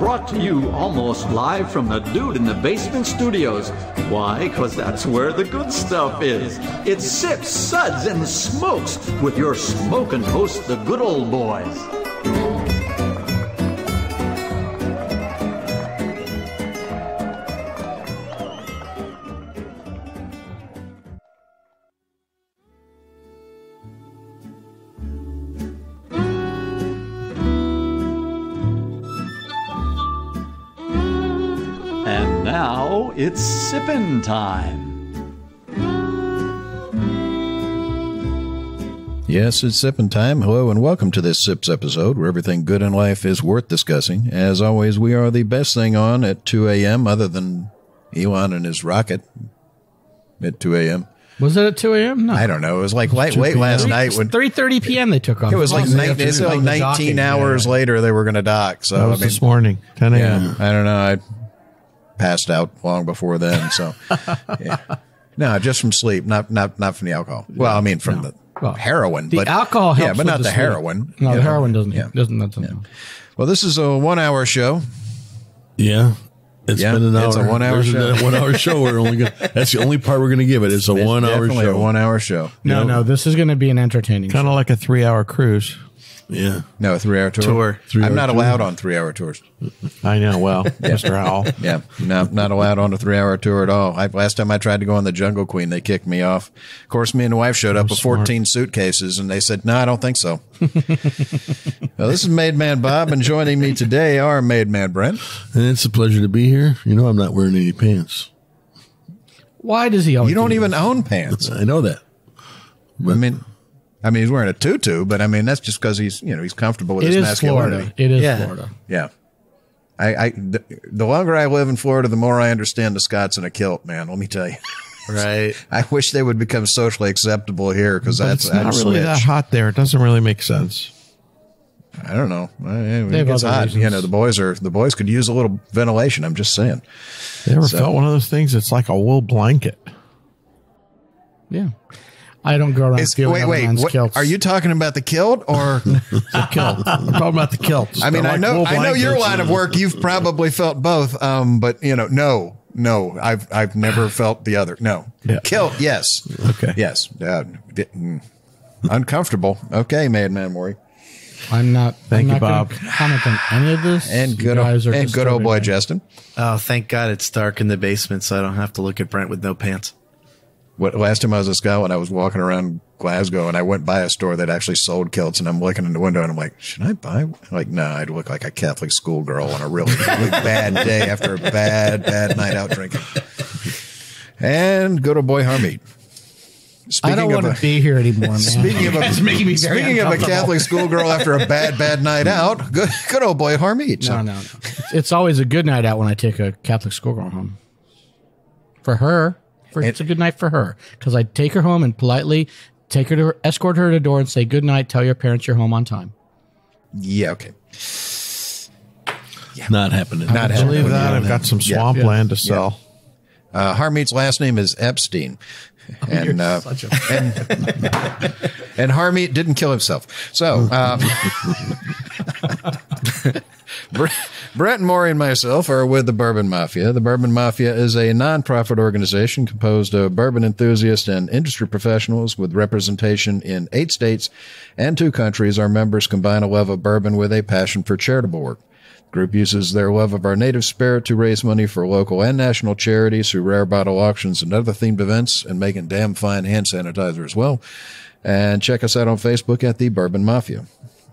brought to you almost live from the Dude in the Basement studios. Why? Because that's where the good stuff is. It's Sips, Suds, and Smokes with your smoking hosts, the good old boys. Now it's sippin' time. Yes, it's sippin' time. Hello and welcome to this Sips episode where everything good in life is worth discussing. As always, we are the best thing on at 2 a.m. other than Elon and his rocket at 2 a.m. Was it at 2 a.m.? No. I don't know. It was like late last night. When 3:30 p.m. they took off. It was like 19 hours later they were going to dock. So that was this morning, 10 a.m. Yeah, I don't know. I passed out long before then. So, yeah. No, just from sleep, not from the alcohol. Well, I mean from the heroin. The alcohol helps, yeah, but not the the sleep. Heroin. No, the heroin doesn't. Yeah. Doesn't. Well, this is a 1-hour show. Yeah. It's been an hour. It's a 1-hour show. That 1 hour show. That's the only part we're going to give it. It's a 1 hour Definitely show. a 1 hour show. No, this is going to be an entertaining kind of like a 3-hour cruise. Yeah. No, a 3-hour tour. I'm not allowed on 3-hour tours. I know. Well, Mr. Howell. Yeah. No, not allowed on a 3-hour tour at all. Last time I tried to go on the Jungle Queen, they kicked me off. Of course, me and the wife showed up with 14 suitcases, and they said, no, I don't think so. Well, this is Made Man Bob, and joining me today are Made Man Brent. And it's a pleasure to be here. You know I'm not wearing any pants. Why does he always You don't even own pants. I know that. But, I mean, he's wearing a tutu, but I mean, that's just because he's comfortable with his masculinity. It is Florida. Yeah. The longer I live in Florida, the more I understand the Scots in a kilt, man. Let me tell you. Right. I wish they would become socially acceptable here because it's not really that hot there. It doesn't really make sense. I don't know. It gets hot. Reasons. The boys could use a little ventilation. I'm just saying. You ever felt one of those things? It's like a wool blanket. Yeah. I don't go around feeling other men's kilts. Are you talking about the kilt or the kilt? I'm talking about the kilts. I mean, I know your line of work. You've probably felt both, but no, I've never felt the other. No, kilt, yes, okay, yes, uncomfortable. Okay, Man Maury. I'm not. Thank you, Bob. Comment on any of this. And good old boy Justin. Oh, thank God it's dark in the basement, so I don't have to look at Brent with no pants. Last time I was in Scotland, I was walking around Glasgow and I went by a store that actually sold kilts, and I'm looking in the window and I'm like, should I buy one? Like, no, I'd look like a Catholic schoolgirl on a really, really bad day after a bad night out drinking. And good old Boy Harmeet. I don't want to be here anymore, man. Speaking of a Catholic schoolgirl after a bad night out, good old Boy Harmeet. So. No. It's always a good night out when I take a Catholic schoolgirl home. For her. It's a good night for her because I take her home and politely escort her to the door and say good night. Tell your parents you're home on time. Yeah, okay. Yeah. Not happening. Not happening. Believe that. I've got some swampland to sell. Harmeet's last name is Epstein. And Harmeet didn't kill himself. So Brent Maury and myself are with the Bourbon Mafia. The Bourbon Mafia is a nonprofit organization composed of bourbon enthusiasts and industry professionals with representation in 8 states and 2 countries. Our members combine a love of bourbon with a passion for charitable work. The group uses their love of our native spirit to raise money for local and national charities through rare bottle auctions and other themed events, and making damn fine hand sanitizer as well. And check us out on Facebook at the Bourbon Mafia.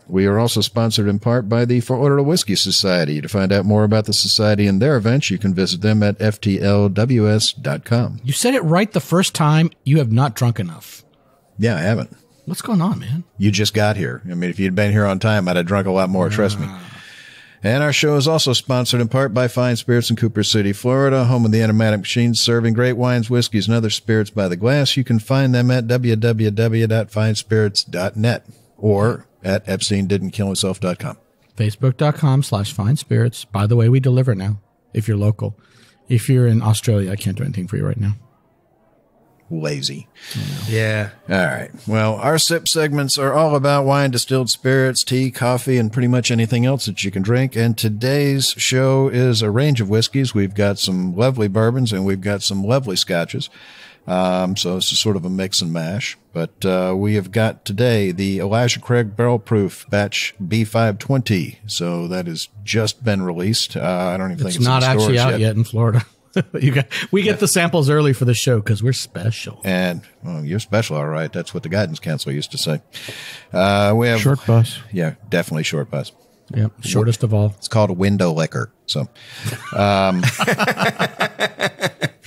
We are also sponsored in part by the Fort Lauderdale Whiskey Society. To find out more about the society and their events, you can visit them at ftlws.com. You said it right the first time. You have not drunk enough. Yeah, I haven't. What's going on, man? You just got here. I mean, if you'd been here on time, I'd have drunk a lot more, trust me. And our show is also sponsored in part by Fine Spirits in Cooper City, Florida, home of the Enigmatic Machines, serving great wines, whiskeys, and other spirits by the glass. You can find them at www.finespirits.net or at EpsteinDidn'tKillHimself.com. Facebook.com/Fine Spirits. By the way, we deliver now if you're local. If you're in Australia, I can't do anything for you right now. lazy. Yeah. All right. Well, our sip segments are all about wine, distilled spirits, tea, coffee, and pretty much anything else that you can drink. And today's show is a range of whiskeys. We've got some lovely bourbons and we've got some lovely scotches. So it's sort of a mix and mash. But we have got today the Elijah Craig Barrel Proof Batch B520. So that has just been released. I don't even think it's not in actually stores out yet in Florida. We get the samples early for the show because we're special. And well, you're special, all right. That's what the guidance counselor used to say. We have Short bus. Yeah, definitely short bus. Yep, shortest of all. It's called a window liquor. So,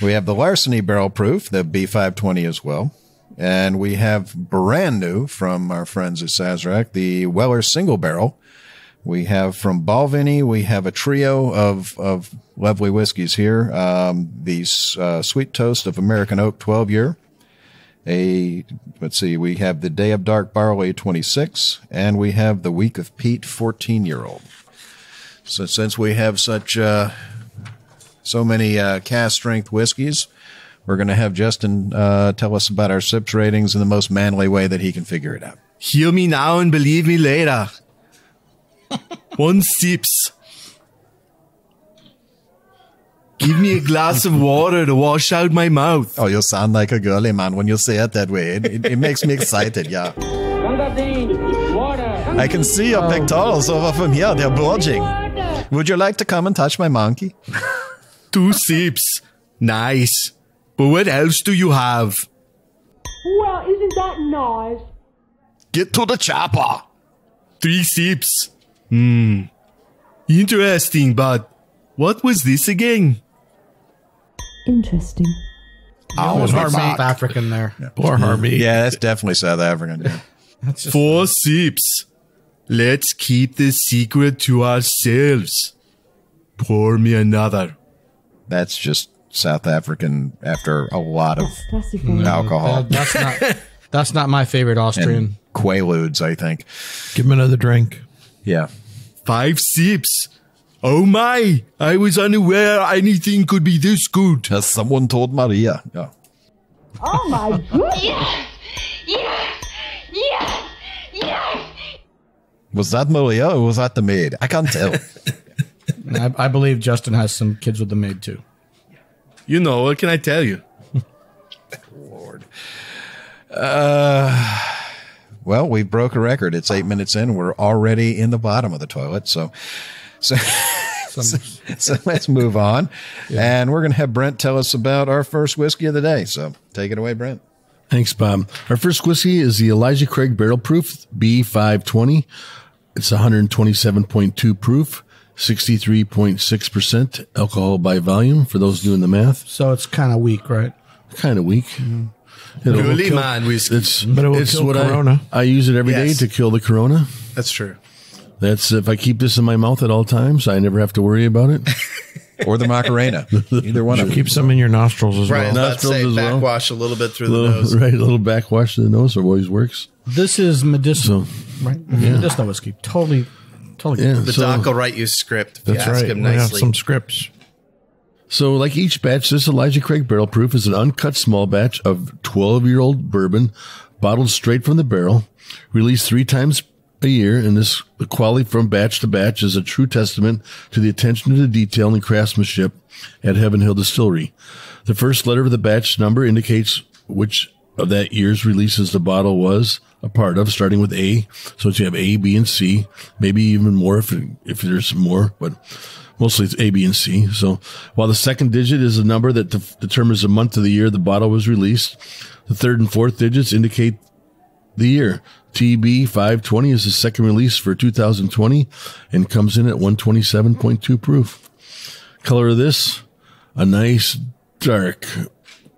we have the Larceny Barrel Proof, the B520 as well. And we have brand new from our friends at Sazerac, the Weller Single Barrel. We have from Balvenie, we have a trio of lovely whiskeys here. These Sweet Toast of American Oak 12-year. Let's see, we have the Day of Dark Barley 26, and we have the Week of Peat 14-year-old. So since we have such so many cast strength whiskeys, we're going to have Justin tell us about our sips ratings in the most manly way that he can figure it out. Hear me now and believe me later. 1 sips. Give me a glass of water to wash out my mouth. Oh, you sound like a girly man when you say it that way. It makes me excited, yeah. I can see your pectorals over from here. They're bulging. Would you like to come and touch my monkey? 2 sips. Nice. But what else do you have? Well, isn't that nice? Get to the chopper. 3 sips. Interesting, but what was this again? Interesting. There's more South African there. Boy Harmeet. Yeah, that's definitely South African. Yeah. 4 sips. Let's keep this secret to ourselves. Pour me another. That's just South African after a lot of Classic. alcohol. That's not my favorite Austrian. And Quaaludes, I think. Give him another drink. Yeah. 5 sips. Oh my! I was unaware anything could be this good. As someone told Maria. Yeah. Oh my goodness. Yes! Was that Maria or was that the maid? I can't tell. I believe Justin has some kids with the maid too. You know, what can I tell you? Lord. Well, we broke a record. It's 8 minutes in. We're already in the bottom of the toilet. So let's move on. Yeah. And we're going to have Brent tell us about our first whiskey of the day. So take it away, Brent. Thanks, Bob. Our first whiskey is the Elijah Craig Barrel Proof B520. It's 127.2 proof, 63.6% alcohol by volume for those doing the math. So it's kind of weak, right? Kind of weak. Really, man, whiskey. But it will kill Corona. I use it every day to kill the Corona. That's true. That's if I keep this in my mouth at all times, I never have to worry about it. Or the Macarena. Either one of them. Keep some in your nostrils as well. Nostrils as well. Backwash a little bit through the nose. Right, a little backwash to the nose always works. This is medicinal, right? Yeah. Medicinal whiskey. Totally good. The doc will write you a script. That's right. Him we have nicely. some scripts. So like each batch, this Elijah Craig Barrel Proof is an uncut small batch of 12-year-old bourbon, bottled straight from the barrel, released 3 times a year, and this the quality from batch to batch is a true testament to the attention to detail and craftsmanship at Heaven Hill Distillery. The first letter of the batch number indicates which of that year's releases the bottle was a part of, starting with A. So you have A, B, and C, maybe even more if there's more, but mostly it's A, B, and C. So while the second digit is a number that determines the month of the year the bottle was released, the third and fourth digits indicate the year. TB 520 is the second release for 2020 and comes in at 127.2 proof. Color of this, a nice dark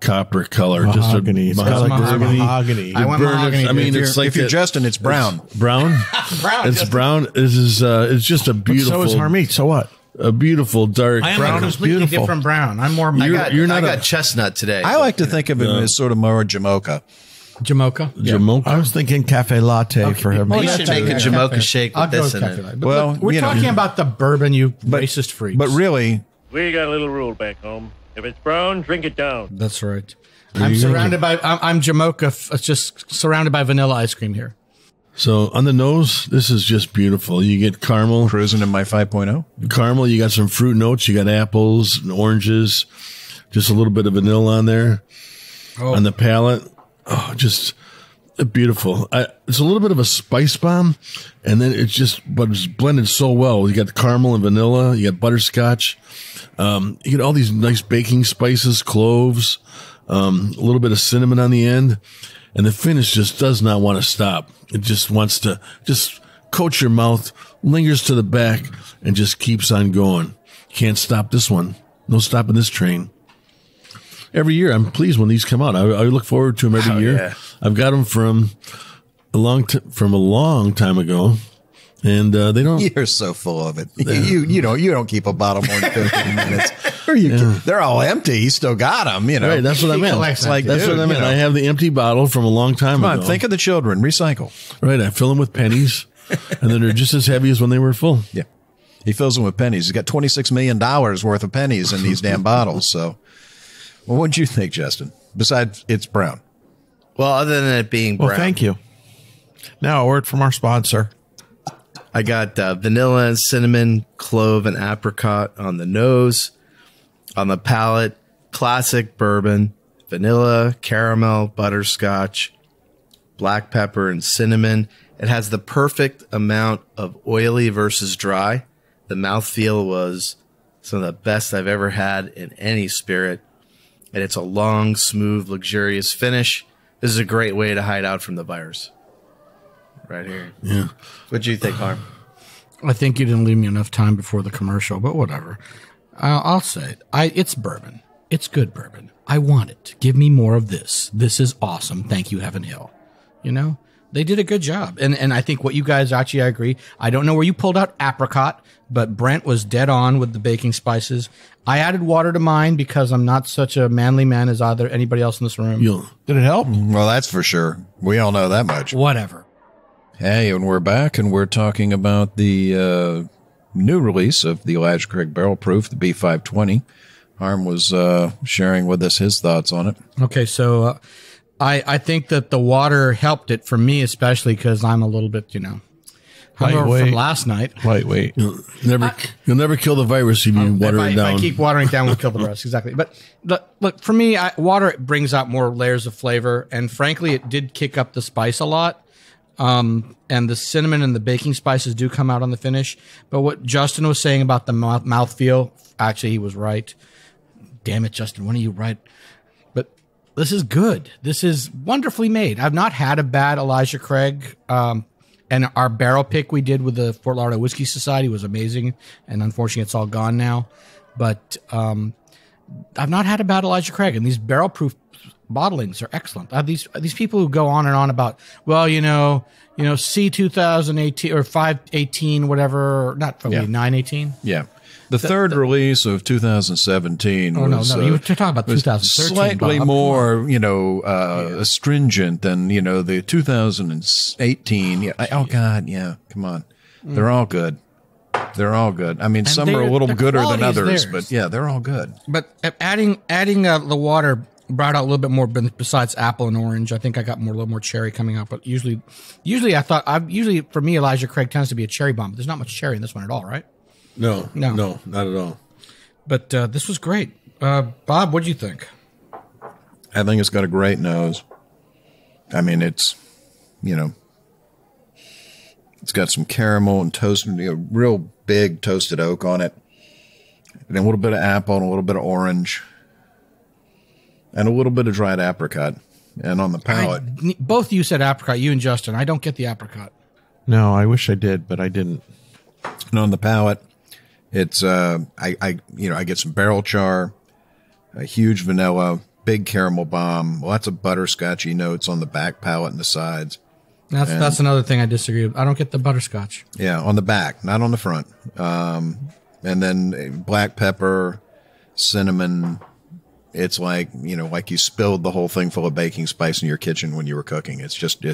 copper color. Mahogany. It's got mahogany. I want mahogany. I mean, it's like if you're Justin, it's brown. Brown? It's brown. It's just a beautiful. But so is Harmeet. So what? A beautiful dark Brown is completely different brown. I'm more. I got chestnut today. I like to think of him as sort of more Jamocha. Jamocha. I was thinking cafe latte for him. We should make a Jamocha shake with this in it. Well, we're talking about the bourbon, you racist freaks. But really, we got a little rule back home. If it's brown, drink it down. That's right. I'm surrounded by I'm Jamocha, just surrounded by vanilla ice cream here. So on the nose, this is just beautiful. You get caramel. Cruising in my 5.0. Caramel, you got some fruit notes. You got apples and oranges. Just a little bit of vanilla on there. Oh. On the palate. Oh, just beautiful. It's a little bit of a spice bomb. And then but it's blended so well. You got the caramel and vanilla. You got butterscotch. You get all these nice baking spices, cloves, a little bit of cinnamon on the end. And the finish just does not want to stop. It just wants to just coat your mouth, lingers to the back, and just keeps on going. Can't stop this one. No stopping this train. Every year, I'm pleased when these come out. I look forward to them every year. Yeah. I've got them from a long time ago, and they don't. You're so full of it. You don't keep a bottle more than 15 minutes. Or they're all empty. You still got them. Right, that's what I meant. It's like, that's dude, what I meant. I have the empty bottle from a long time Come ago. on, think of the children. Recycle. Right, I fill them with pennies, and then they're just as heavy as when they were full. Yeah. He fills them with pennies. He's got $26 million worth of pennies in these damn bottles. So, well, what'd you think, Justin? Besides, it's brown. Well, other than it being brown. Well, thank you. Now, a word from our sponsor. I got vanilla and cinnamon, clove, and apricot on the nose. On the palate, classic bourbon, vanilla, caramel, butterscotch, black pepper, and cinnamon. It has the perfect amount of oily versus dry. The mouthfeel was some of the best I've ever had in any spirit. And it's a long, smooth, luxurious finish. This is a great way to hide out from the virus. Right here. Yeah. What'd you think, Harm? I think you didn't leave me enough time before the commercial, but whatever. I'll say it. It's bourbon. It's good bourbon. I want it. Give me more of this. This is awesome. Thank you, Heaven Hill. You know, they did a good job. And I think what you guys actually, I agree. I don't know where you pulled out apricot, but Brent was dead on with the baking spices. I added water to mine because I'm not such a manly man as anybody else in this room. Did it help? Well, that's for sure. We all know that much. Whatever. Hey, and we're back, and we're talking about the new release of the Elijah Craig Barrel Proof, the B520. Harm was sharing with us his thoughts on it. Okay, so I think that the water helped it for me, especially because I'm a little bit, hungover Lightweight. from last night. Lightweight. You'll never kill the virus if you water it down. If I keep watering it down, we'll kill the rest. Exactly. But look, for me, water brings out more layers of flavor, and frankly, it did kick up the spice a lot. And the cinnamon and the baking spices do come out on the finish. But what Justin was saying about the mouthfeel, actually, he was right. Damn it, Justin, when are you right? But this is good. This is wonderfully made. I've not had a bad Elijah Craig. And our barrel pick we did with the Fort Lauderdale Whiskey Society was amazing. And unfortunately, it's all gone now. But I've not had a bad Elijah Craig. And these barrel proof bottlings are excellent. These people who go on and on about, well, C 2018 or 518, whatever, not probably 918. Yeah. The third release of 2017 was you were talking about 2013. slightly Bob. more, astringent than, the 2018. Yeah. Oh, God. Yeah. Come on. They're all good. They're all good. I mean, And some are a little the gooder than quality is others, theirs. but yeah, they're all good. But adding the water brought out a little bit more besides apple and orange. I think I got a little more cherry coming out. But usually for me, Elijah Craig tends to be a cherry bomb. But there's not much cherry in this one at all, right? No, not at all. But this was great. Bob, what do you think? I think it's got a great nose. I mean, it's got some caramel and toasted, real big toasted oak on it. And a little bit of apple and a little bit of orange. And a little bit of dried apricot. And on the palate. Both of you said apricot, you and Justin. I don't get the apricot. No, I wish I did, but I didn't. And on the palate, it's I get some barrel char, a huge vanilla, big caramel bomb, lots of butterscotchy notes on the back palate and the sides. That's another thing I disagree with. I don't get the butterscotch. Yeah, on the back, not on the front. And then black pepper, cinnamon. It's like you spilled the whole thing full of baking spice in your kitchen when you were cooking. It's just Yeah,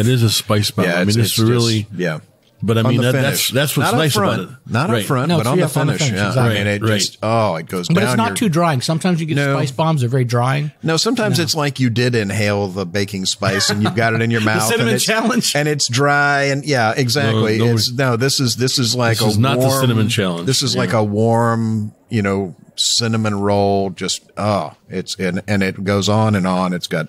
it is a spice bomb. Yeah, I mean, it's really. Yeah. But I On mean, the that's finish. what's Not up nice front. about it. Not Right. up front, No, but on the on the finish. finish, Yeah. exactly. I mean, it Right. just, it goes down. But it's not your- too drying. Sometimes you get No. spice bombs that are very drying. No, sometimes it's like you did inhale the baking spice and you've got it in your mouth. cinnamon and it's, challenge. And it's dry. And yeah, exactly. No, This is like This is not the cinnamon challenge. This is Yeah. like a warm, cinnamon roll. Just, and it goes on and on. It's got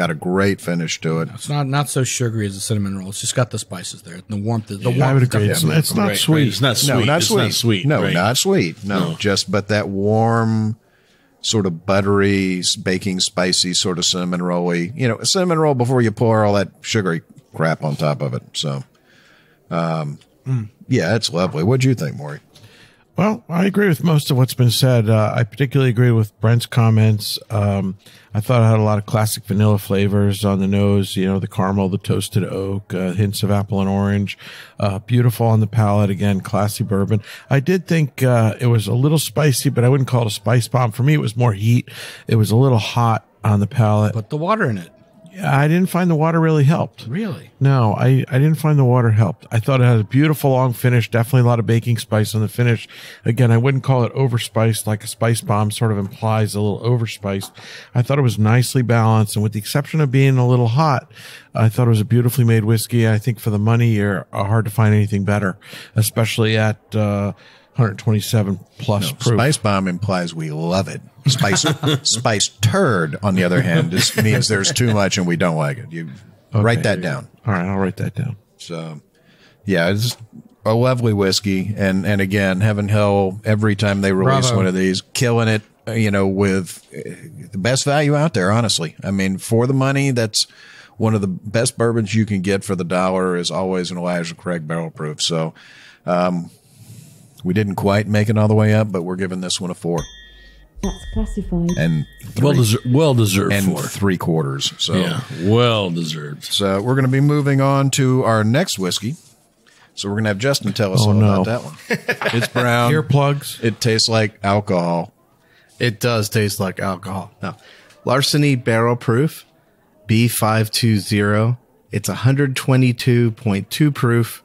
a great finish to it. It's not so sugary as a cinnamon roll. It's just got the spices there. The warmth. The warmth. I would agree. It's not Right, sweet. right. It's not sweet. No, not It's sweet. not sweet. No, right. not sweet. No, but that warm, sort of buttery, baking, spicy, sort of cinnamon rolly. A cinnamon roll before you pour all that sugary crap on top of it. So, yeah, it's lovely. What'd you think, Maury? Well, I agree with most of what's been said. I particularly agree with Brent's comments. I thought it had a lot of classic vanilla flavors on the nose, the caramel, the toasted oak, hints of apple and orange. Beautiful on the palate. Again, classy bourbon. I did think it was a little spicy, but I wouldn't call it a spice bomb. For me, it was more heat. It was a little hot on the palate. Put the water in it. I didn't find the water really helped. Really? No, I didn't find the water helped. I thought it had a beautiful long finish, definitely a lot of baking spice on the finish. Again, I wouldn't call it overspiced like a spice bomb sort of implies, a little overspiced. I thought it was nicely balanced, and with the exception of being a little hot, I thought it was a beautifully made whiskey. I think for the money, you're hard to find anything better, especially at 127 plus proof. Spice bomb implies we love it. Spice turd, on the other hand, means there's too much and we don't like it. You write that down. All right, I'll write that down. So, yeah, it's a lovely whiskey. And again, Heaven Hill, every time they release Bravo. one of these, killing it, with the best value out there, honestly. I mean, for the money, that's one of the best bourbons you can get for the dollar is always an Elijah Craig barrel proof. So, we didn't quite make it all the way up, but we're giving this one a 4. That's classified. And Well deserved and for. 3/4. So, Yeah, well deserved. So we're going to be moving on to our next whiskey. So we're going to have Justin tell us all about that one. It's brown. Earplugs. It tastes like alcohol. It does taste like alcohol. No. Larceny Barrel Proof, B520. It's 122.2 proof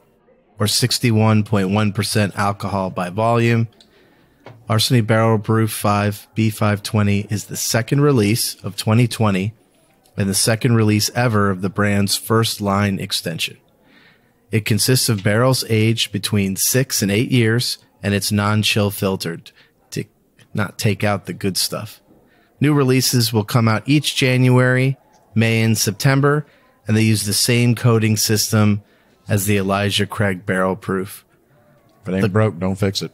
or 61.1% alcohol by volume. Larceny Barrel Proof 5 B520 is the second release of 2020 and the second release ever of the brand's first line extension. It consists of barrels aged between 6 and 8 years, and it's non-chill filtered to not take out the good stuff. New releases will come out each January, May, and September, and they use the same coating system as the Elijah Craig Barrel Proof. If it ain't broke, don't fix it.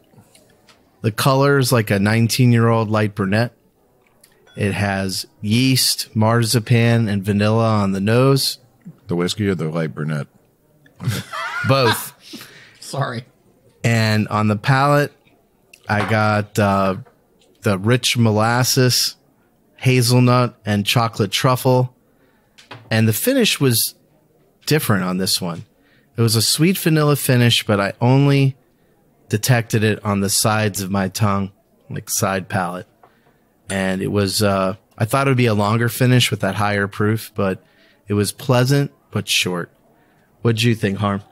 The color is like a 19-year-old light brunette. It has yeast, marzipan, and vanilla on the nose. The whiskey or the light brunette? Both. Sorry. And on the palate, I got the rich molasses, hazelnut, and chocolate truffle. And the finish was different on this one. It was a sweet vanilla finish, but I only detected it on the sides of my tongue, like side palate. And it was, I thought it would be a longer finish with that higher proof, but it was pleasant, but short. What'd you think, Harm?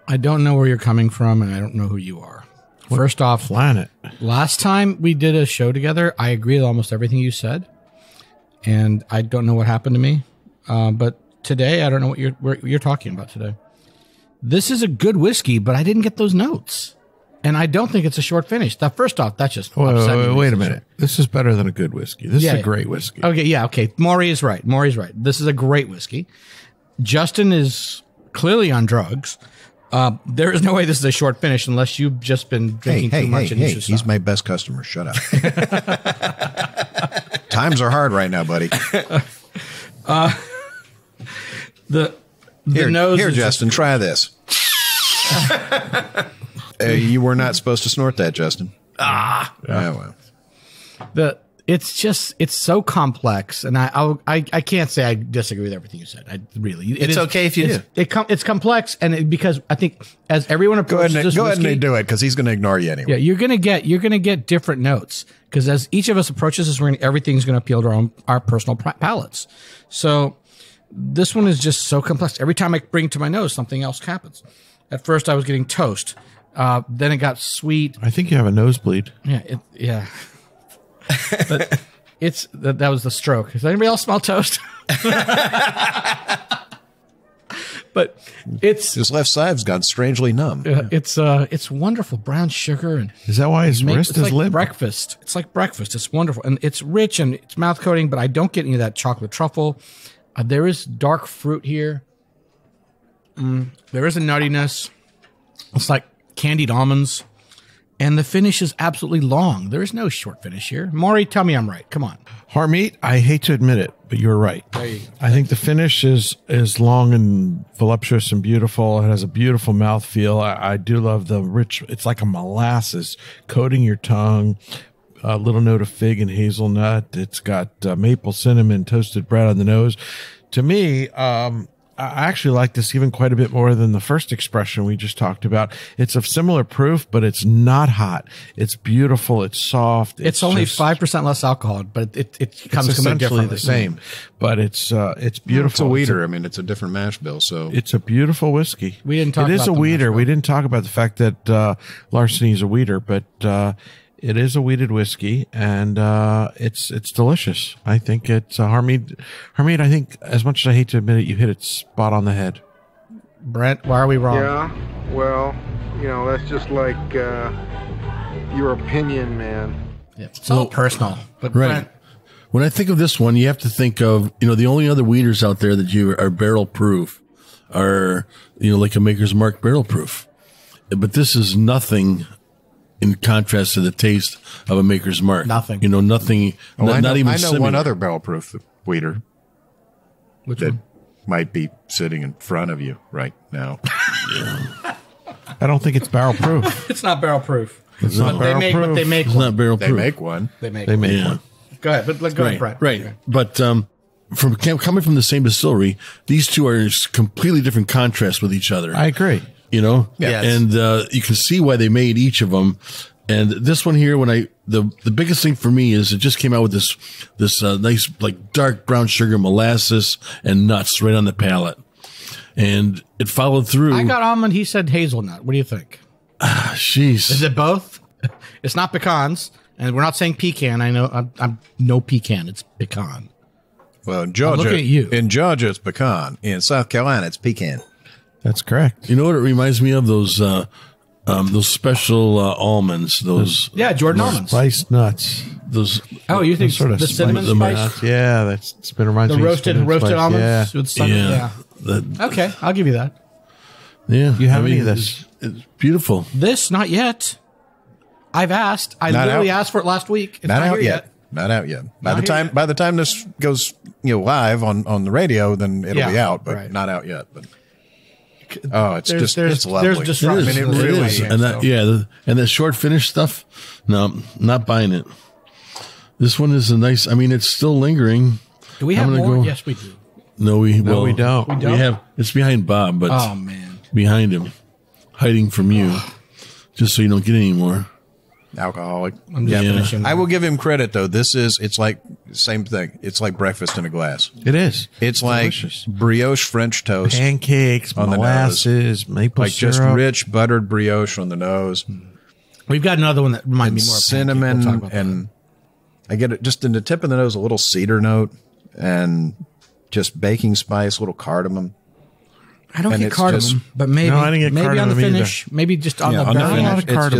I don't know where you're coming from, and I don't know who you are. First off, Planet. last time we did a show together, I agree with almost everything you said, and I don't know what happened to me. But today, I don't know what you're talking about today. This is a good whiskey, but I didn't get those notes. And I don't think it's a short finish. Now, first off, that's just upsetting me. Wait a minute. This is better than a good whiskey. This is a great whiskey. Okay, yeah, okay. Maury is right. This is a great whiskey. Justin is clearly on drugs. There is no way this is a short finish unless you've just been drinking too much. Hey, he's my best customer. Shut up. Times are hard right now, buddy. The nose Here, is Justin, try this. You were not supposed to snort that, Justin. Yeah, well. it's so complex, and I can't say I disagree with everything you said. It's okay if you do. It's complex, and because I think as everyone Go approaches ahead this and whiskey, do it because he's going to ignore you anyway. yeah, you're gonna get different notes because as each of us approaches this, everything's gonna appeal to our personal palates. So this one is just so complex. Every time I bring it to my nose, something else happens. At first, I was getting toast. Then it got sweet. I think you have a nosebleed. Yeah. But that was the stroke. Does anybody else smell toast? But his left side's gone strangely numb. It's wonderful brown sugar, and is that why his wrist is like limp? Breakfast. It's like breakfast. It's wonderful, and it's rich and it's mouth coating. But I don't get any of that chocolate truffle. There is dark fruit here. There is a nuttiness. It's like candied almonds, and the finish is absolutely long. There is no short finish here. Maury, tell me I'm right. Come on. Harmeet, I hate to admit it, but you're right. I think the finish is long and voluptuous and beautiful. It has a beautiful mouthfeel. I do love the rich, it's like a molasses coating your tongue, a little note of fig and hazelnut. It's got maple, cinnamon, toasted bread on the nose. To me, I actually like this even quite a bit more than the first expression we just talked about. It's of similar proof, but it's not hot. It's beautiful. It's soft. It's only 5% less alcohol, but it comes essentially the same. But it's beautiful. It's a weeder. I mean, it's a different mash bill. So it's a beautiful whiskey. We didn't talk. It is a weeder. We didn't talk about the fact that Larceny is a weeder, but it is a weeded whiskey, and it's delicious. I think it's Harmeet. Harmeet, I think, as much as I hate to admit it, you hit it spot on the head. Brent, why are we wrong? Yeah, well, that's just like your opinion, man. Yeah, it's all personal. But right. Brent, when I think of this one, you have to think of, the only other weeders out there that are barrel proof are, like a Maker's Mark barrel proof. But this is nothing in contrast to the taste of a Maker's Mark. Nothing. Nothing. Not even I know similar. one other barrel proof weeder. Which that one? might be sitting in front of you right now. I don't think it's barrel proof. It's not barrel proof. It's not barrel proof. But they make It's one. not barrel They proof. make one. They make Yeah. one. Go ahead. But go ahead, Brent. Right. Okay. But coming from the same distillery, these two are completely different contrasts with each other. I agree. Yes. And you can see why they made each of them. And this one here, the biggest thing for me is it just came out with this nice like dark brown sugar, molasses, and nuts right on the palate, and it followed through. I got almond. He said hazelnut. What do you think? Jeez, Is it both? It's not pecans, and we're not saying pecan. I know I'm no pecan. It's pecan. Well, in Georgia, looking at you. In Georgia, it's pecan. In South Carolina, it's pecan. That's correct. You know what it reminds me of? Those special almonds. Those Jordan almonds. Spiced nuts. those. Oh, you think sort of the cinnamon spice? Yeah, it's been reminds The me of roasted cinnamon spice. almonds Yeah. with cinnamon. Yeah. Yeah. Okay, I'll give you that. Yeah, You have any of this? It's beautiful. This, not yet. I've asked. I Not literally out. asked for it last week. It's Not out here yet. Not out yet. Not here By the time this goes live on the radio, then it'll be out, but right. not out yet. But it's there's lovely. disruption. I mean, it It really is. is. And that, and that short finish stuff. No, not buying it. This one is a nice. I mean, it's still lingering. Do we have I'm gonna more? go- Yes, we do. No, we we don't. We We don't? have. It's behind Bob, but Oh, man. behind him, hiding from you, just so you don't get any more. Alcoholic. I'm just Yeah. finishing. I will give him credit though. It's like same thing. It's like breakfast in a glass. It is. It's like delicious. brioche French toast, Pancakes, on the molasses, maple like syrup. just rich buttered brioche on the nose, We've got another one that reminds and me more of cinnamon, pancake. We'll talk about that. and I get it just in the tip of the nose, a little cedar note, and just baking spice, a little cardamom. I don't and get it's cardamom, just- but maybe No, I didn't get maybe on the cardamom either. finish, maybe just on the on the very finish. end. of cardamom.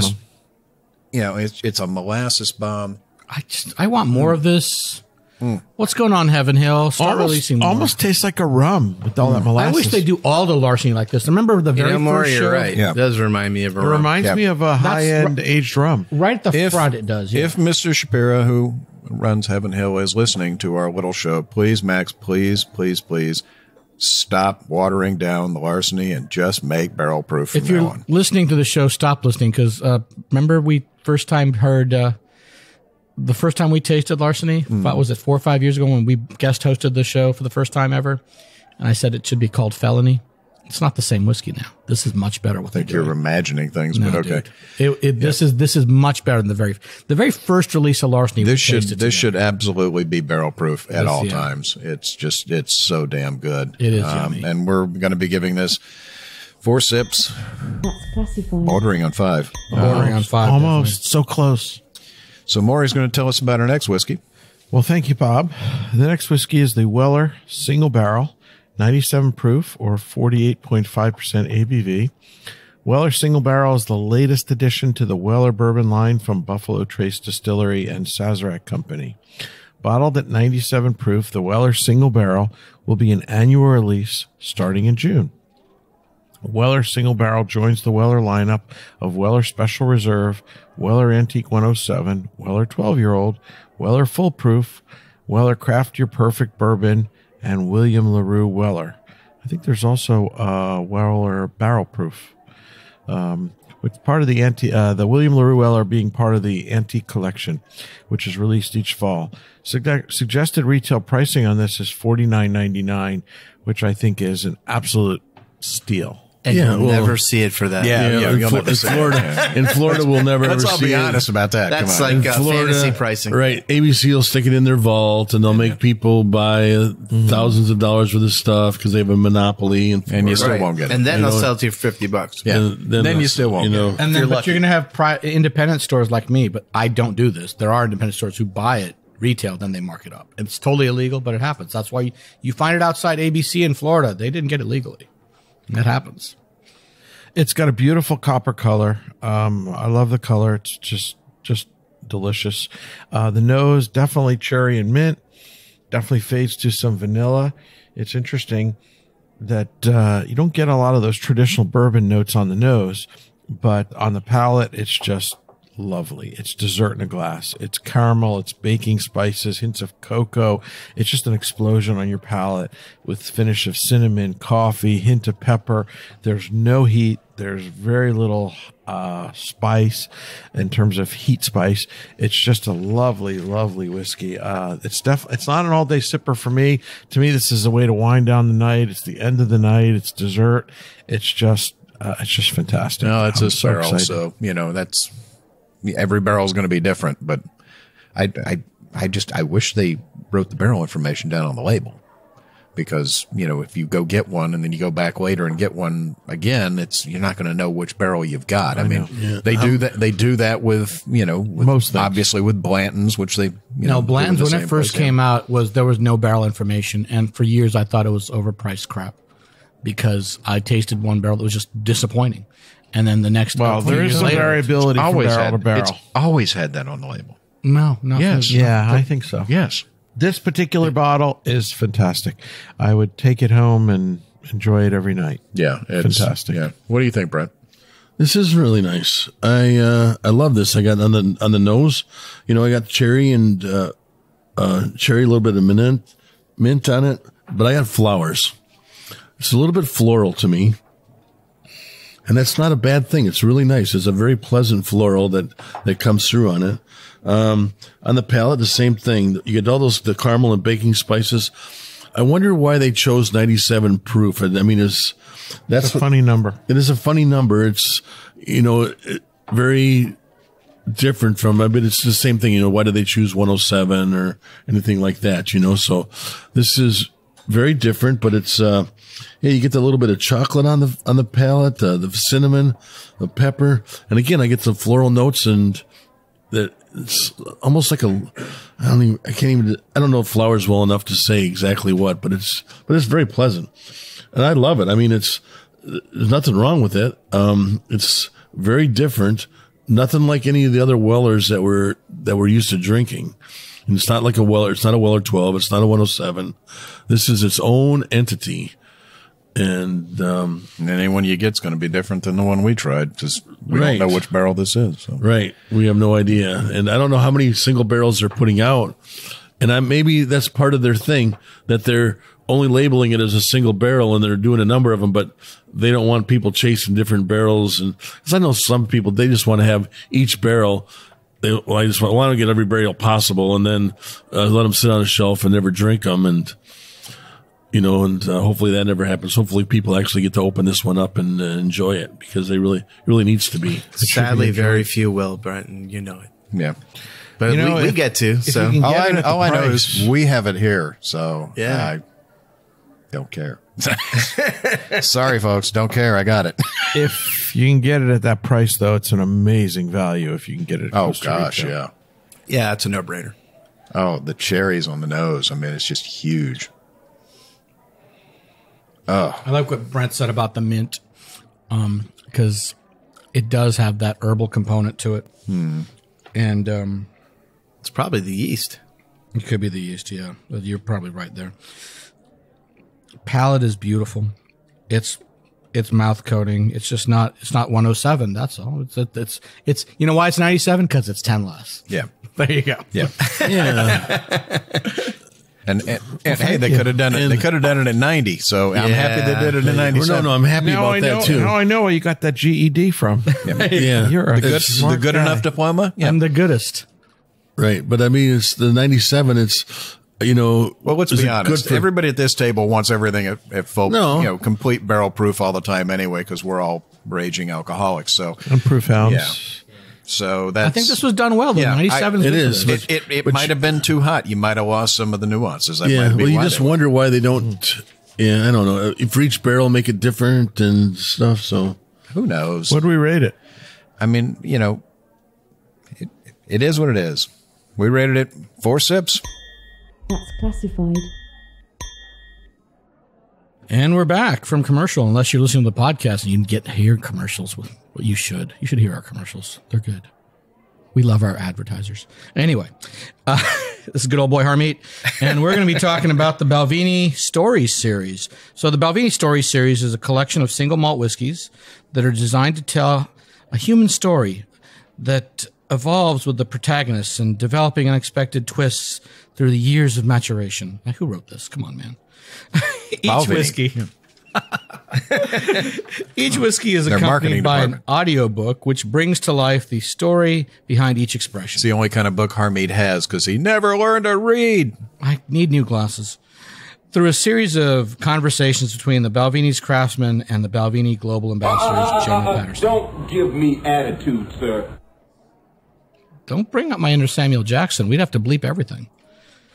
It's just, it's a molasses bomb. I want more of this. What's going on, Heaven Hill? Start releasing more. almost tastes like a rum with all that molasses. I wish they do all the Larceny like this. Remember the very Maury, first show? you're right. Yeah. It does remind me of a It rum. reminds me of a high-end aged rum. Right at the If- front, it does. Yeah. If Mr. Shapiro, who runs Heaven Hill, is listening to our little show, please, Max, please stop watering down the Larceny and just make barrel proof from if now you're on. listening to the show, stop listening because remember we first time heard the first time we tasted Larceny. What was it, 4 or 5 years ago when we guest hosted the show for the first time ever? And I said it should be called Felony. It's not the same whiskey now. This is much better. What I think you're imagining things, No, but okay. dude. This is much better than the very first release of Larceny. we tasted together. This should absolutely be barrel proof at This, all yeah. times. It's so damn good. It is yummy. and we're going to be giving this 4 sips, That's classified. bordering on 5. Bordering on 5. Almost so close. So Maury's going to tell us about our next whiskey. Well, thank you, Bob. The next whiskey is the Weller Single Barrel, 97 proof or 48.5% ABV. Weller Single Barrel is the latest addition to the Weller bourbon line from Buffalo Trace Distillery and Sazerac Company. Bottled at 97 proof, the Weller Single Barrel will be an annual release starting in June. Weller Single Barrel joins the Weller lineup of Weller Special Reserve, Weller Antique 107, Weller 12-year-old, Weller Full Proof, Weller Craft Your Perfect Bourbon, and William LaRue Weller. I think there's also Weller Barrel Proof. With part of the William LaRue Weller being part of the Antique Collection, which is released each fall. Suggested retail pricing on this is $49.99, which I think is an absolute steal. And you'll never see it for that. In Florida, we'll never Let's ever all see be it. honest about that. That's Come on. like fantasy pricing. Right. ABC will stick it in their vault and they'll make people buy thousands of dollars worth of stuff because they have a monopoly. And you still won't get it. And then they'll sell it to you for $50. Yeah. And Then you still won't get it. And then, but you're going to have independent stores like me, but I don't do this. There are independent stores who buy it retail, then they mark it up. It's totally illegal, but it happens. That's why you find it outside ABC in Florida. They didn't get it legally. That happens. It's got a beautiful copper color. I love the color. It's just delicious. The nose, definitely cherry and mint. Definitely fades to some vanilla. It's interesting that you don't get a lot of those traditional bourbon notes on the nose, but on the palate, it's just lovely. It's dessert in a glass. It's caramel. It's baking spices, hints of cocoa. It's just an explosion on your palate with finish of cinnamon, coffee, hint of pepper. There's no heat. There's very little spice in terms of heat spice. It's just a lovely, lovely whiskey. It's not an all day sipper for me. To me, this is a way to wind down the night. It's the end of the night. It's dessert. It's just fantastic. No, it's a barrel, excited. so that's every barrel is going to be different. But I wish they wrote the barrel information down on the label, because if you go get one and then you go back later and get one again, you're not going to know which barrel you've got. They do that. They do that with most things. Obviously with Blanton's, which they Blanton's when it first came out there was no barrel information, and for years I thought it was overpriced crap because I tasted one barrel that was just disappointing. And then the next, there is some variability from barrel to barrel. It's always had that on the label. No, Yes. Yeah, I think so. Yes. This particular bottle is fantastic. I would take it home and enjoy it every night. Yeah. It's fantastic. Yeah. What do you think, Brent? This is really nice. I love this. I got on the nose, I got cherry and cherry, a little bit of mint on it, but I got flowers. It's a little bit floral to me. And that's not a bad thing. It's really nice. It's a very pleasant floral that comes through on it. On the palate, the same thing. You get all the caramel and baking spices. I wonder why they chose 97 proof. That's a funny number. It is a funny number. It's, very different from, it's the same thing. Why did they choose 107 or anything like that? So this is very different, but it's, you get a little bit of chocolate on the palate, the cinnamon, the pepper. And again, I get some floral notes, and that it's almost like I don't know flowers well enough to say exactly what, but it's very pleasant. And I love it. There's nothing wrong with it. It's very different. Nothing like any of the other Wellers that we're used to drinking. And it's not like a Weller. It's not a Weller 12. It's not a 107. This is its own entity. And any one you get's going to be different than the one we tried, because we don't know which barrel this is. So. Right. We have no idea. And I don't know how many single barrels they're putting out. And maybe that's part of their thing, that they're only labeling it as a single barrel and they're doing a number of them, but they don't want people chasing different barrels. And because I know some people, they just want to have each barrel. I just want to get every barrel possible, and then let them sit on a shelf and never drink them. And hopefully that never happens. Hopefully people actually get to open this one up and enjoy it, because they really needs to be. Sadly, very few will, Brent, and you know it. Yeah. But we get to. So all I know is we have it here. So yeah. Don't care. Sorry, folks. Don't care. I got it. If you can get it at that price, though, it's an amazing value if you can get it. Oh, gosh, yeah. Yeah, it's a no-brainer. Oh, the cherries on the nose. I mean, it's just huge. Oh. I like what Brent said about the mint, because it does have that herbal component to it. And it's probably the yeast. It could be the yeast, yeah. You're probably right there. Palate is beautiful. It's mouth coating. It's just not. It's not 107. That's all. It's. You know why it's 97? Because it's 10 less. Yeah. There you go. Yeah. Yeah. And hey, they could have done it. They could have done it at 90. So I'm happy they did it at 97. No, I'm happy Now about that too. Now I know where you got that GED from. Yeah. You're a The good enough diploma. Yeah. I'm the goodest. Right. But I mean, it's the 97. It's, Well, let's is be it honest. good for- Everybody at this table wants everything at full, No. complete barrel proof all the time anyway, because we're all raging alcoholics. So, And proof hounds. yeah. So that's. I think this was done well. Though. Yeah, 97 it good is. for this. It might have been too hot. You might have lost some of the nuances. That might yeah. be Well, you why just they were. wonder why they don't. Yeah, I don't know. For each barrel, make it different and stuff. So Who knows? What do we rate it? I mean, it is what it is. We rated it 4 sips. That's classified. And we're back from commercial. Unless you're listening to the podcast and you can get to hear commercials, well, you should. You should hear our commercials. They're good. We love our advertisers. Anyway, this is good old Boy Harmeet, and we're going to be talking about the Balvenie Stories series. So the Balvenie Stories series is a collection of single malt whiskeys that are designed to tell a human story that evolves with the protagonists and developing unexpected twists through the years of maturation. Now, who wrote this? Come on, man. Each whiskey. Each whiskey is Their marketing accompanied by an department. audiobook which brings to life the story behind each expression. It's the only kind of book Harmeet has because he never learned to read. I need new glasses. Through a series of conversations between the Balvenie's craftsmen and the Balvenie global ambassadors, Jamie Patterson. Don't give me attitude, sir. Don't bring up my inner Samuel Jackson. We'd have to bleep everything.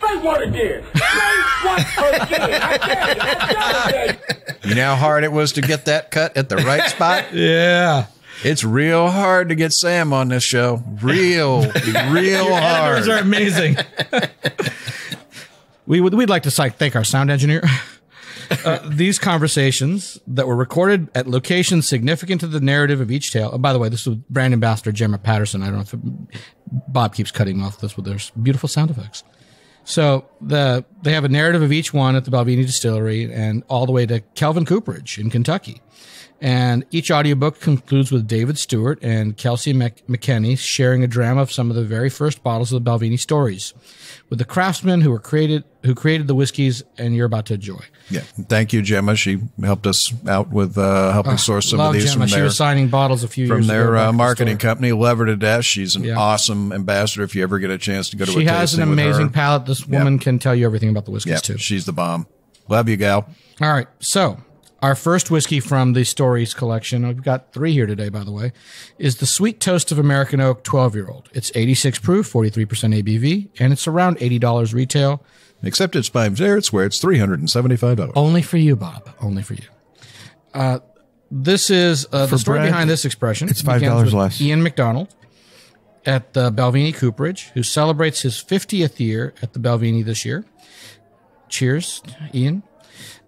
Say what again? Say what again? I dare you. You know how hard it was to get that cut at the right spot? Yeah. It's real hard to get Sam on this show. Real hard. Editors are amazing. We'd like to thank our sound engineer. These conversations that were recorded at locations significant to the narrative of each tale. Oh, by the way, this was brand ambassador Gemma Patterson. I don't know if Bob keeps cutting off this with their beautiful sound effects. So they have a narrative of each one at the Balvenie Distillery and all the way to Kelvin Cooperage in Kentucky. And each audiobook concludes with David Stewart and Kelsey McKenney sharing a drama of some of the very first bottles of the Balvenie stories with the craftsmen who created the whiskeys and you're about to enjoy. Yeah. Thank you, Gemma. She helped us out with helping source some of Love these Gemma. She was signing bottles a few years from ago. their back at the marketing store. company. Love her to death. She's an Yeah. awesome ambassador. If you ever get a chance to go to a She has an tasting with amazing her. palate. This woman can tell you everything about the whiskeys Yeah, too. she's the bomb. Love you, gal. All right. So our first whiskey from the Stories collection, we've got 3 here today, by the way, is the Sweet Toast of American Oak 12-year-old. It's 86 proof, 43% ABV, and it's around $80 retail. Except it's by Zerits, where it's $375. Only for you, Bob. Only for you. This is the story Brad, behind this expression. it's begins $5 with less. Ian McDonald at the Balvenie Cooperage, who celebrates his 50th year at the Balvenie this year. Cheers, Ian.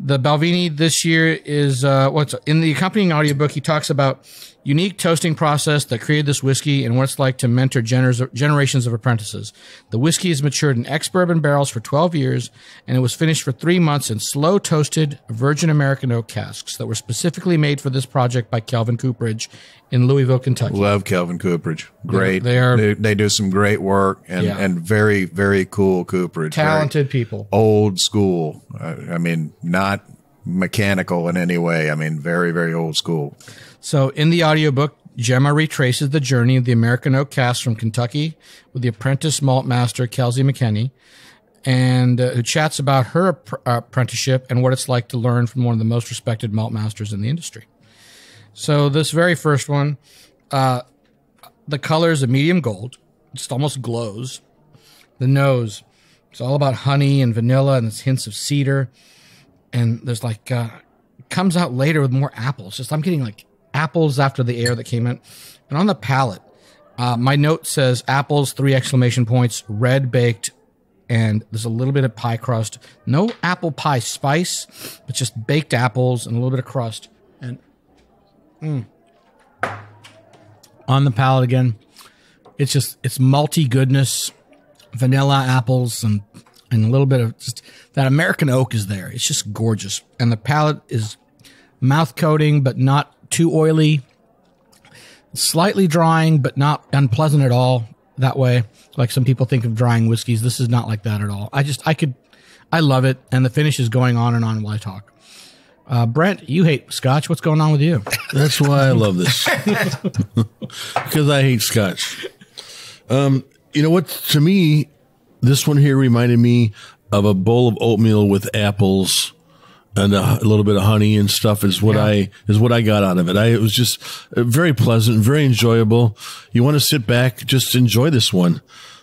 The Balvenie this year is what's in the accompanying audiobook. He talks about unique toasting process that created this whiskey and what it's like to mentor generations of apprentices. The whiskey is matured in ex-bourbon barrels for 12 years, and it was finished for 3 months in slow toasted virgin American oak casks that were specifically made for this project by Kelvin Cooperage in Louisville, Kentucky. Love Kelvin Cooperage. Great. They They do some great work and very, very cool Cooperage. Talented Very people. Old school. I mean, not mechanical in any way. I mean, very, very old school. So in the audiobook, Gemma retraces the journey of the American oak cask from Kentucky with the apprentice malt master, Kelsey McKenney, and who chats about her apprenticeship and what it's like to learn from one of the most respected malt masters in the industry. So this very first one, the color is a medium gold. It just almost glows. The nose, it's all about honey and vanilla and it's hints of cedar. and there's like comes out later with more apples. Just I'm getting like apples after the air that came in, and on the palate, my note says apples 3 exclamation points, red baked, and there's a little bit of pie crust. No apple pie spice, but just baked apples and a little bit of crust. And on the palate again, it's malty goodness, vanilla apples, and a little bit of just that American oak is there. It's just gorgeous. And the palate is mouth coating, but not too oily. Slightly drying, but not unpleasant at all that way. Like some people think of drying whiskeys. This is not like that at all. I love it. And the finish is going on and on while I talk. Brent, you hate Scotch. What's going on with you? That's why I love this. Because I hate Scotch. You know what? To me, this one here reminded me of a bowl of oatmeal with apples and a little bit of honey and stuff is what I got out of it. It was just very pleasant, very enjoyable. You want to sit back, just enjoy this one.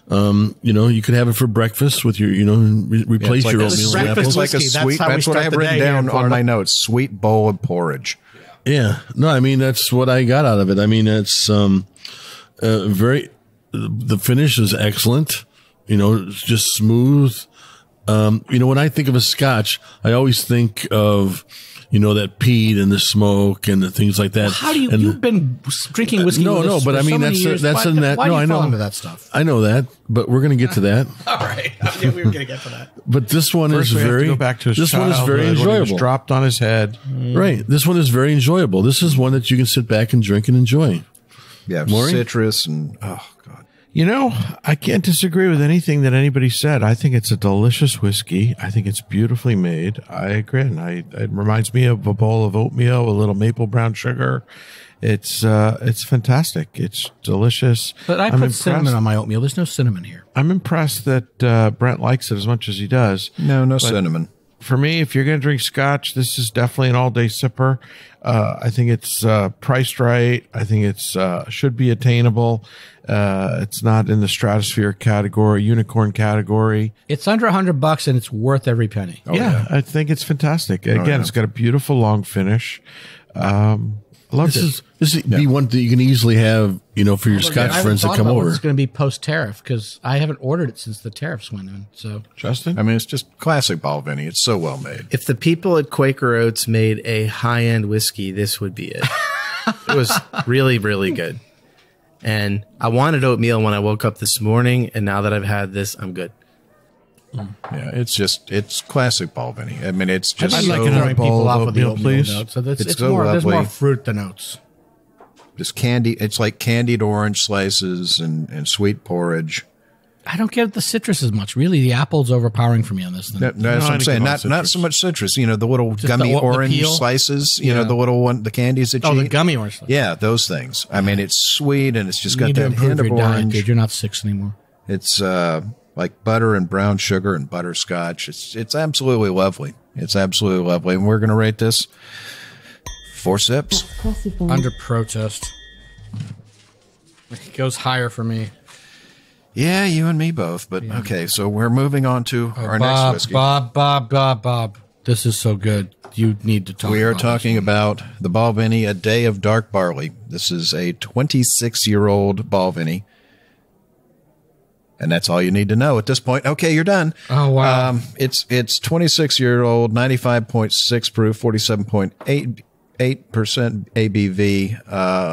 You could have it for breakfast with your, replace your oatmeal with apples. It's like a sweet, that's what I have written down on my notes, sweet bowl of porridge. Yeah. No, I mean, that's what I got out of it. I mean, it's the finish is excellent. It's just smooth. When I think of a Scotch, I always think of, that peat and the smoke and the things like that. Well, how do you've been drinking whiskey? But I mean, that's in that. Why No, do you I know. fall into that stuff? I know that, but we're going to get to that. All right. I knew we were going to get to that. But this one First, is we have to very, go back to his this one is very childhood when he enjoyable. was dropped on his head. Right. This one is very enjoyable. This is one that you can sit back and drink and enjoy. Yeah. Maury? Citrus and, oh, God. I can't disagree with anything that anybody said. I think it's a delicious whiskey. I think it's beautifully made. I agree. And it reminds me of a bowl of oatmeal, a little maple brown sugar. It's fantastic. It's delicious. But I put cinnamon on my oatmeal. There's no cinnamon here. I'm impressed that Brent likes it as much as he does. No cinnamon. For me, if you're going to drink Scotch, this is definitely an all-day sipper. I think it's priced right. I think it's should be attainable. It's not in the stratosphere category, unicorn category. It's under $100 and it's worth every penny. Yeah, I think it's fantastic. Again, it's got a beautiful long finish. Loved it. This would be one that you can easily have, for your Scotch friends that come over. It's going to be post-tariff because I haven't ordered it since the tariffs went in. So, Justin? I mean, it's just classic Balvenie. It's so well made. If the people at Quaker Oats made a high-end whiskey, this would be it. It was really, really good. And I wanted oatmeal when I woke up this morning, and now that I've had this, I'm good. Yeah, it's classic Balvenie. I mean, it's just I'd like to throwing people off with the oatmeal notes. So it's so more, there's more lovely. fruit than oats. This candy, it's like candied orange slices and sweet porridge. I don't get the citrus as much. Really, the apple's overpowering for me on this thing. That's what I'm saying. Not so much citrus. The little Just gummy the orange peel? slices. The little one, the candies that you the eat. gummy orange slices. Yeah, those things. I mean, it's sweet and it's just got You need to that improve hint of your diet, orange. dude. You're not 6 anymore. It's like butter and brown sugar and butterscotch. It's absolutely lovely. It's absolutely lovely. And we're going to rate this 4 sips. Classified. Under protest. It goes higher for me. Yeah, you and me both. But okay, so we're moving on to our next whiskey. Bob. This is so good. You need to talk. We are about talking about the Balvenie, A Day of Dark Barley. This is a 26-year-old Balvenie. And that's all you need to know at this point. Okay, you're done. Oh, wow. It's 26-year-old, 95.6 proof, 47.8% ABV.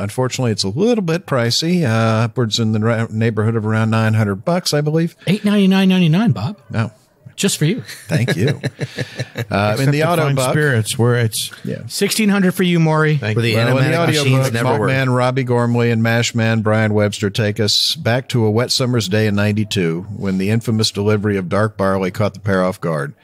Unfortunately, it's a little bit pricey, upwards in the neighborhood of around $900, I believe. $899.99, Bob. No. Just for you. Thank you. In the auto Fine book, Spirits, where it's $1,600 for you, Maury. Where the in the animatic audio machines book, never work. Maltman Robbie Gormley and Mashman Brian Webster take us back to a wet summer's day in '92 when the infamous delivery of dark barley caught the pair off guard.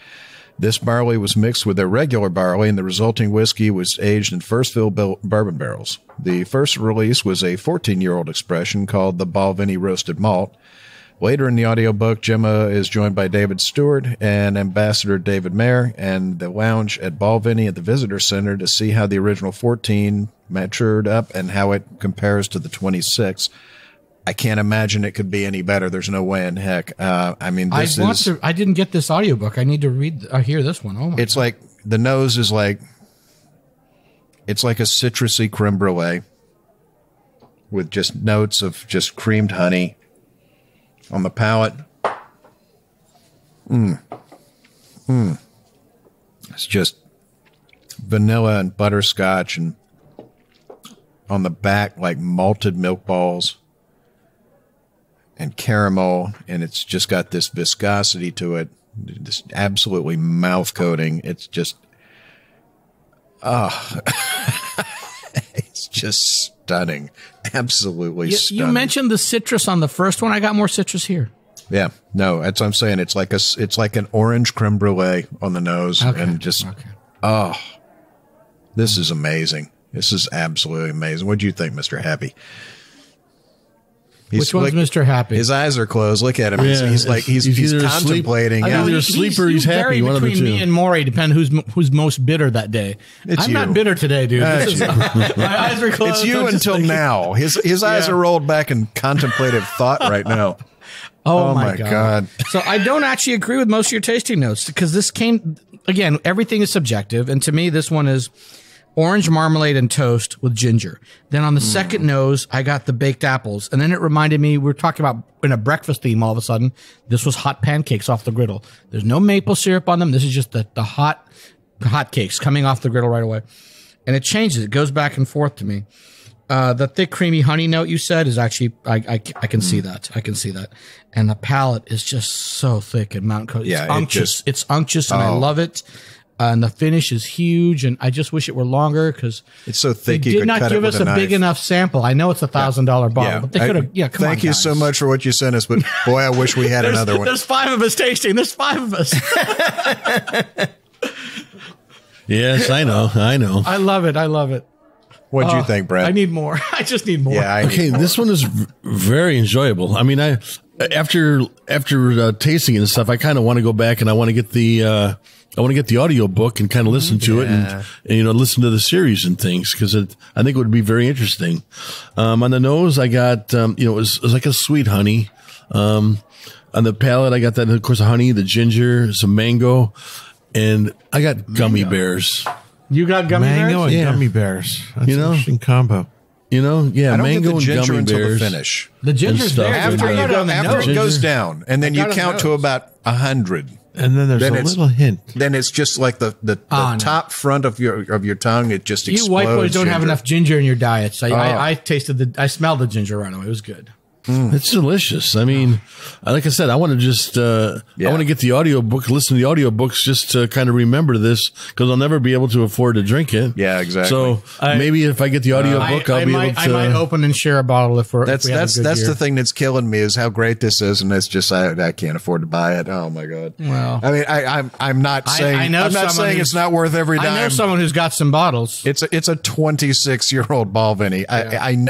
This barley was mixed with their regular barley, and the resulting whiskey was aged in first fill bourbon barrels. The first release was a 14-year-old expression called the Balvenie Roasted Malt. Later in the audiobook, Gemma is joined by David Stewart and Ambassador David Mayer and the lounge at Balvenie at the Visitor Center to see how the original 14 matured up and how it compares to the 26. I can't imagine it could be any better. There's no way in heck. I mean, this is... I didn't get this audiobook. I need to hear this one. Oh my It's God. like the nose is like, it's like a citrusy creme brulee with just notes of just creamed honey on the palate. It's just vanilla and butterscotch, and on the back, like malted milk balls and caramel, and it's just got this viscosity to it, this absolutely mouth coating. It's just, it's just stunning, absolutely stunning. You mentioned the citrus on the first one. I got more citrus here. Yeah, no, that's what I'm saying. It's like an orange creme brulee on the nose, and just this is amazing. This is absolutely amazing. What do you think, Mr. Happy? Which one's Mr. Happy? His eyes are closed. Look at him. Yeah, he's contemplating. Either You asleep or he's happy. Vary One of the between two. me and Maury, depending who's most bitter that day. I'm not bitter today, dude. My eyes are closed. It's you until now. His eyes are rolled back in contemplative thought right now. Oh my God. So I don't actually agree with most of your tasting notes, because this came, again, everything is subjective. And to me, this one is orange marmalade and toast with ginger. Then on the second nose, I got the baked apples. And then it reminded me, we were talking about in a breakfast theme all of a sudden, this was hot pancakes off the griddle. There's no maple syrup on them. This is just the hot cakes coming off the griddle right away. And it changes. It goes back and forth to me. The thick, creamy honey note you said is actually, I can see that. I can see that. And the palate is just so thick and mountain coated. Yeah, it's unctuous. It's unctuous, and I love it. And the finish is huge, and I just wish it were longer, because it's so thick. You did not give us a big enough sample. I know it's $1,000 bottle, but they could have. Yeah, come on. Thank you so much for what you sent us, but boy, I wish we had another one. There's 5 of us tasting. There's 5 of us. Yes, I know. I love it. What do you think, Brent? I need more. I just need more. Yeah. This one is very enjoyable. I mean, after tasting it and stuff, I kind of want to go back and I want to get the audio book and kind of listen to it and listen to the series and things, because I think it would be very interesting. On the nose, I got it was like a sweet honey. On the palate, I got that, of course, honey, the ginger, some mango, and I got gummy bears. You got mango bears? and gummy bears. That's an interesting combo. I don't mango get the ginger and gummy until bears. the finish. The ginger's there. After it goes down, and then you count to about 100. And then there's a little hint. Then it's just like the top front of your tongue. It just explodes. You white boys don't have enough ginger in your diets. I smelled the ginger right away. It was good. It's delicious. I mean, like I said, I want to just, I want to get the audiobook, listen to the audiobooks just to kind of remember this, because I'll never be able to afford to drink it. Yeah, exactly. So maybe if I get the audiobook, I'll be able to. I might open and share a bottle if we have a good That's year. the thing that's killing me, is how great this is, and it's just I can't afford to buy it. Oh my God. Well, I mean, I'm not saying it's not worth every dime. I know someone who's got some bottles. It's a 26-year-old Balvenie.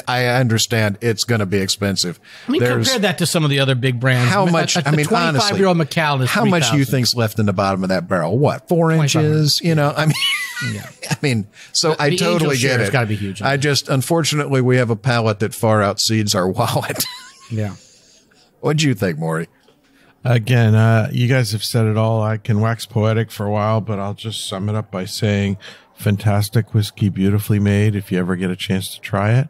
I understand it's going to be expensive. I mean, compare that to some of the other big brands. How much? I mean, honestly, 25-year-old Macallan is how much do you think's left in the bottom of that barrel? What, 4 inches? I mean, so I totally get it. It's got to be huge. I just, unfortunately, we have a palate that far outseeds our wallet. Yeah. What do you think, Maury? Again, you guys have said it all. I can wax poetic for a while, but I'll just sum it up by saying, fantastic whiskey, beautifully made. If you ever get a chance to try it,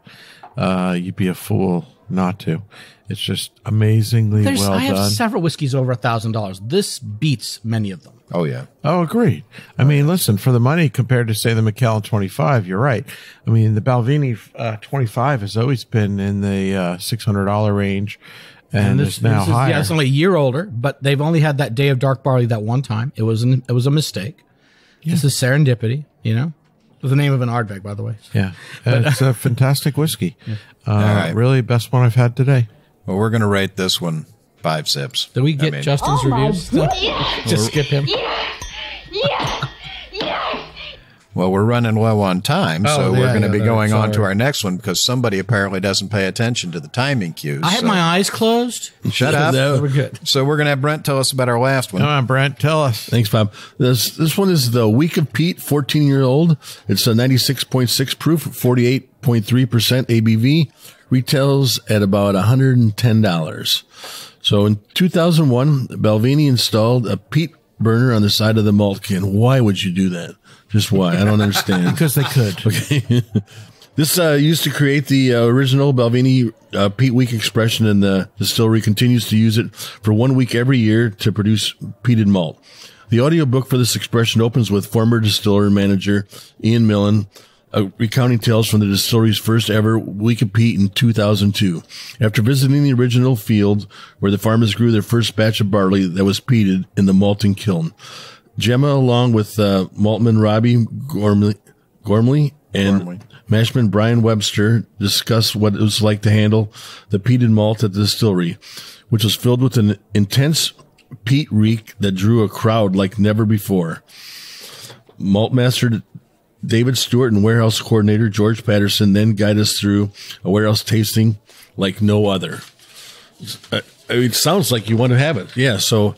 you'd be a fool not to. It's just amazingly well done. I have several whiskeys over $1,000. This beats many of them. Oh, yeah. Oh, agreed. I mean, listen, for the money compared to, say, the Macallan 25, you're right. I mean, the Balvenie 25 has always been in the $600 range, and it's now higher. Yeah, it's only a year older, but they've only had that day of dark barley that one time. It was a mistake. Yeah. This is serendipity, It was the name of an Ardbeg, by the way. Yeah. It's a fantastic whiskey. Yeah. Really best one I've had today. Well, we're going to rate this one 5 sips. Did we get Justin's reviews? Just skip him. Well, we're running low on time, so we're going to be going on to our next one, because somebody apparently doesn't pay attention to the timing cues. I had my eyes closed. Shut up. We're good. So we're going to have Brent tell us about our last one. Come on, Brent, tell us. Thanks, Bob. This one is the Week of Peat, 14-year-old. It's a 96.6 proof, 48.3% ABV. Retails at about $110. So in 2001, Balvenie installed a peat burner on the side of the malt can. Why would you do that? Just why? I don't understand. Because they could. Okay. This used to create the original Balvenie peat week expression, and the distillery continues to use it for 1 week every year to produce peated malt. The audiobook for this expression opens with former distiller and manager Ian Millen recounting tales from the distillery's first ever week of peat in 2002. After visiting the original field where the farmers grew their first batch of barley that was peated in the malting kiln, Gemma, along with maltman Robbie Gormley and mashman Brian Webster, discussed what it was like to handle the peated malt at the distillery, which was filled with an intense peat reek that drew a crowd like never before. Maltmaster David Stewart and warehouse coordinator George Patterson then guide us through a warehouse tasting like no other. It sounds like you want to have it. Yeah. So,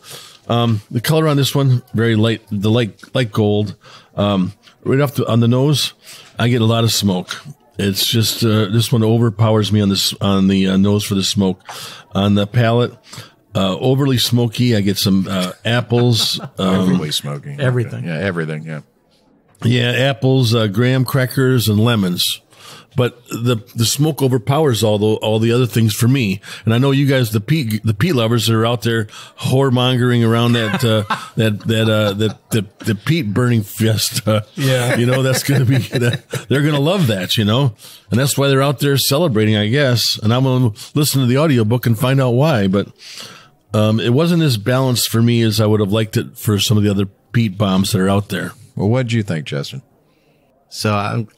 the color on this one, very light, light gold. Right off on the nose, I get a lot of smoke. It's just, this one overpowers me on the nose for the smoke. On the palate, overly smoky. I get some, apples. Overly smoky. Everything. Yeah. Everything. Yeah. Yeah, apples, graham crackers, and lemons. But the smoke overpowers all the other things for me. And I know you guys, the peat lovers that are out there whoremongering around the peat burning fiesta. Yeah. You know, that's going to be, they're going to love that, you know, and that's why they're out there celebrating, I guess. And I'm going to listen to the audiobook and find out why. But, it wasn't as balanced for me as I would have liked it for some of the other peat bombs that are out there. Well, what did you think, Justin? So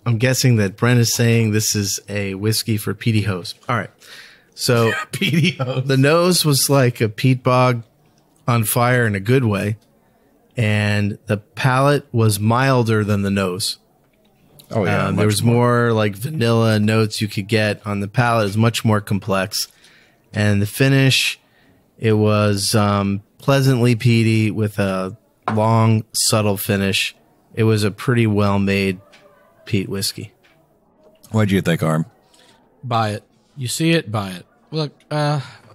I'm guessing that Brent is saying this is a whiskey for peaty hoes. All right. So Peaty hoes. the nose was like a peat bog on fire in a good way, and the palate was milder than the nose. Oh yeah, There was more like vanilla notes you could get on the palate. It was much more complex, and the finish, it was pleasantly peaty with a long, subtle finish. It was a pretty well-made peat whiskey. What do you think, Arm? Buy it. You see it, buy it. Look,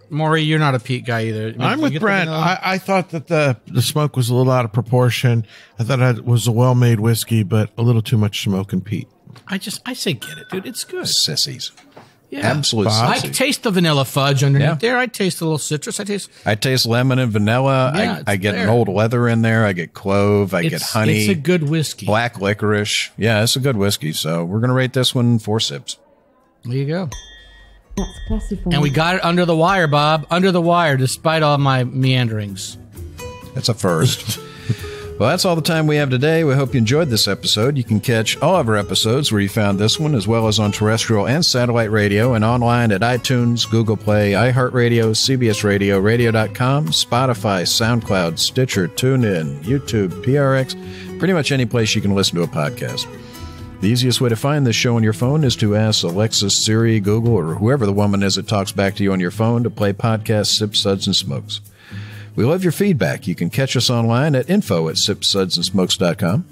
Maury, you're not a peat guy either. I mean, I'm you with get Brent. the vanilla? I thought that the smoke was a little out of proportion. I thought it was a well-made whiskey, but a little too much smoke and peat. I say get it, dude. It's good. Sissies. Yeah. Absolute Bob? I sissies. taste the vanilla fudge underneath Yeah. there. I taste a little citrus. I taste lemon and vanilla. Yeah, I it's get there. an old leather in there. I get clove. I get honey. It's a good whiskey. Black licorice. Yeah, it's a good whiskey. So we're going to rate this one 4 sips. There you go. That's classified. And we got it under the wire, Bob. Under the wire, despite all my meanderings. That's a first. Well, that's all the time we have today. We hope you enjoyed this episode. You can catch all of our episodes where you found this one, as well as on terrestrial and satellite radio, and online at iTunes, Google Play, iHeartRadio, CBS Radio, Radio.com, Spotify, SoundCloud, Stitcher, TuneIn, YouTube, PRX, pretty much any place you can listen to a podcast. The easiest way to find this show on your phone is to ask Alexa, Siri, Google, or whoever the woman is that talks back to you on your phone to play podcast Sips, Suds, and Smokes. We love your feedback. You can catch us online at info@sipsudsandsmokes.com.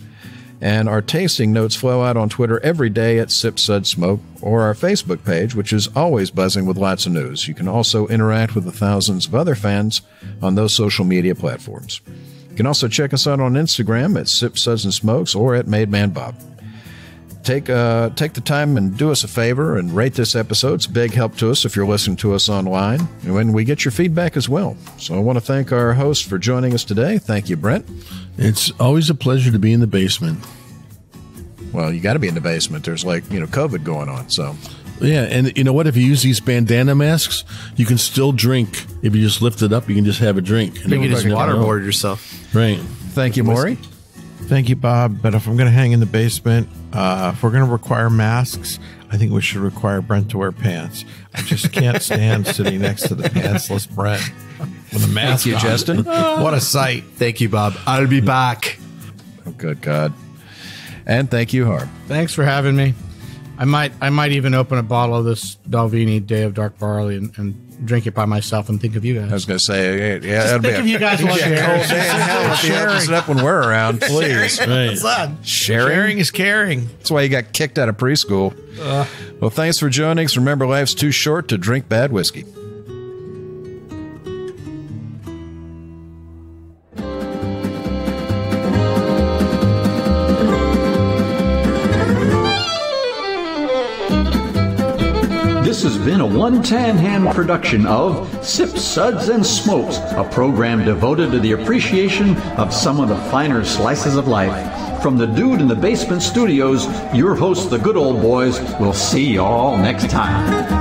And our tasting notes flow out on Twitter every day at SipSudSmoke, or our Facebook page, which is always buzzing with lots of news. You can also interact with the thousands of other fans on those social media platforms. You can also check us out on Instagram at SipSudsandSmokes or at MadeManBob. Take the time and do us a favor and rate this episode. It's a big help to us if you're listening to us online. And when we get your feedback as well. So I want to thank our hosts for joining us today. Thank you, Brent. It's always a pleasure to be in the basement. Well, you got to be in the basement. There's COVID going on. So Yeah, and you know what? If you use these bandana masks, you can still drink. If you just lift it up, you can just have a drink. You can just waterboard yourself. Right. Thank you, Maury. Thank you, Bob. But if I'm going to hang in the basement, if we're going to require masks, I think we should require Brent to wear pants. I just can't stand sitting next to the pantsless Brent with a mask Thank you, on. Justin. What a sight. Thank you, Bob. I'll be back. Oh, good God. And thank you, Harb. Thanks for having me. I might even open a bottle of this Balvenie Day of Dark Barley and drink it by myself and think of you guys. I was going to say, yeah, that'd think be of you guys while cold sharing. day in hell if you open it up when we're around, please. Right. Sharing is caring. That's why you got kicked out of preschool. Well, thanks for joining us. Remember, life's too short to drink bad whiskey. one tan hand production of Sips, Suds, and Smokes, a program devoted to the appreciation of some of the finer slices of life. From the Dude in the Basement Studios, your hosts, the Good Old Boys, will see you all next time.